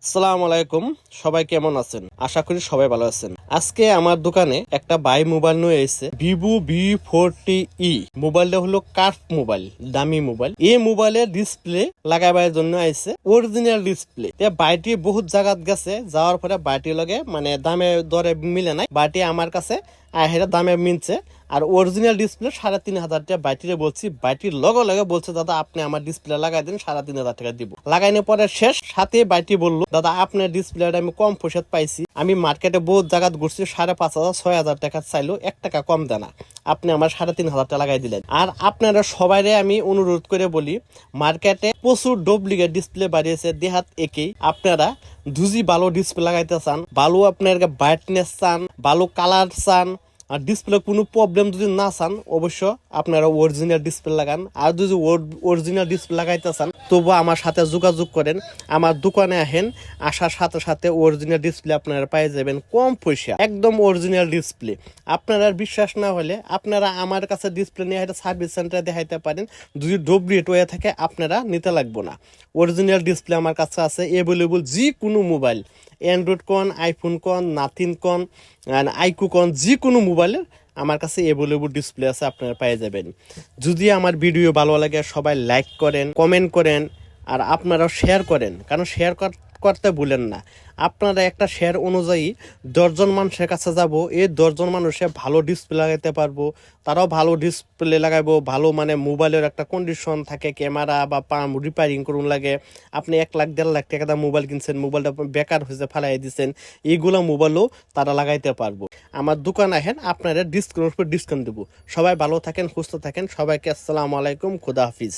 আসসালামু আলাইকুম। সবাই কেমন আছেন? আশা করি সবাই ভালো আছেন। আজকে আমার দোকানে একটা বাই মোবাইল নিয়ে এসেছে, ভিভো V40e। মোবাইলটা হলো কার্ভ মোবাইল, দামি মোবাইল। এই মোবাইলের ডিসপ্লে লাগাবার জন্য আইছে অরিজিনাল ডিসপ্লে। বাইটি বহুত জায়গাত গেছে, যাওয়ার পরে বাইটির লগে মানে দামে দরে মিলে নাই। বাইটি আমার কাছে হেরা দামে মিলছে। আর অরিজিনাল ডিসপ্লে 3,500 টাকা বাইটিরে বলছি। বাইটির লগে লগে বলছে, দাদা আপনি আমার ডিসপ্লে লাগাই দিন, 3,500 টাকা দিব। লাগাইনে পরে শেষ সাথে বাইটি বললো, দাদা আপনার ডিসপ্লেটা আমি কম পয়সাত পাইছি, আমি মার্কেটে বহুত জায়গাত ঘুরছি, 5,500 6,000 টাকা চাইলো, 1 টাকা কম দেনা, আপনি আমার 3,500 টাকা লাগাই দিলেন। আর আপনারা সবাইরে আমি অনুরোধ করে বলি, মার্কেটে প্রচুর ডুপ্লিকেট ডিসপ্লে বাড়িয়েছে, দেহাত একেই। আপনারা দুজি ভালো ডিসপ্লে লাগাইতে চান, ভালো আপনার ব্রাইটনেস চান, ভালো কালার চান, আর ডিসপ্লে কোনো প্রবলেম যদি না চান, অবশ্য আপনারা অরিজিনাল ডিসপ্লে লাগান। আর যদি অরিজিনাল ডিসপ্লে লাগাইতে চান, তবু আমার সাথে যোগাযোগ করেন, আমার দোকানে আহেন। আসার সাথে সাথে অরিজিনাল ডিসপ্লে আপনারা পেয়ে যাবেন কম পয়সা, একদম অরিজিনাল ডিসপ্লে। আপনারা বিশ্বাস না হলে আপনারা আমার কাছে ডিসপ্লে নিয়ে একটা সার্ভিস সেন্টারে দেখাইতে পারেন। যদি ডুপ্লিকেট হয়ে থাকে আপনারা নিতে লাগবো না। অরিজিনাল ডিসপ্লে আমার কাছে আছে অ্যাভেলেবল। যে কোনো মোবাইল, অ্যান্ড্রয়েড কন, আইফোন কন, নাথিং কন, আইকু কন, যে কোনো মোবাইলের আমার কাছে অ্যাভেলেবল ডিসপ্লে আছে, আপনারা পেয়ে যাবেন। যদি আমার ভিডিও ভালো লাগে সবাই লাইক করেন, কমেন্ট করেন, আর আপনারাও শেয়ার করেন, কারণ শেয়ার করতে ভুলেন না। আপনারা একটা শেয়ার অনুযায়ী 10 জন মানুষের কাছে যাব, এই 10 জন মানুষে ভালো ডিসপ্লে লাগাইতে পারবো, তারাও ভালো ডিসপ্লে লাগাইবো। ভালো মানে মোবাইলের একটা কন্ডিশন থাকে, ক্যামেরা বা পাম রিপেয়ারিং করুন লাগে। আপনি 1 লাখ 1.5 লাখ টাকা মোবাইল কিনছেন, মোবাইলটা বেকার হয়েছে ফালাই দিচ্ছেন, এইগুলো মোবাইলও তারা লাগাইতে পারবো। আমার দোকান আহেন, আপনারা ডিসকাউন্ট দেবো। সবাই ভালো থাকেন, সুস্থ থাকেন। সবাইকে আসসালামু আলাইকুম, খুদা হাফিজ।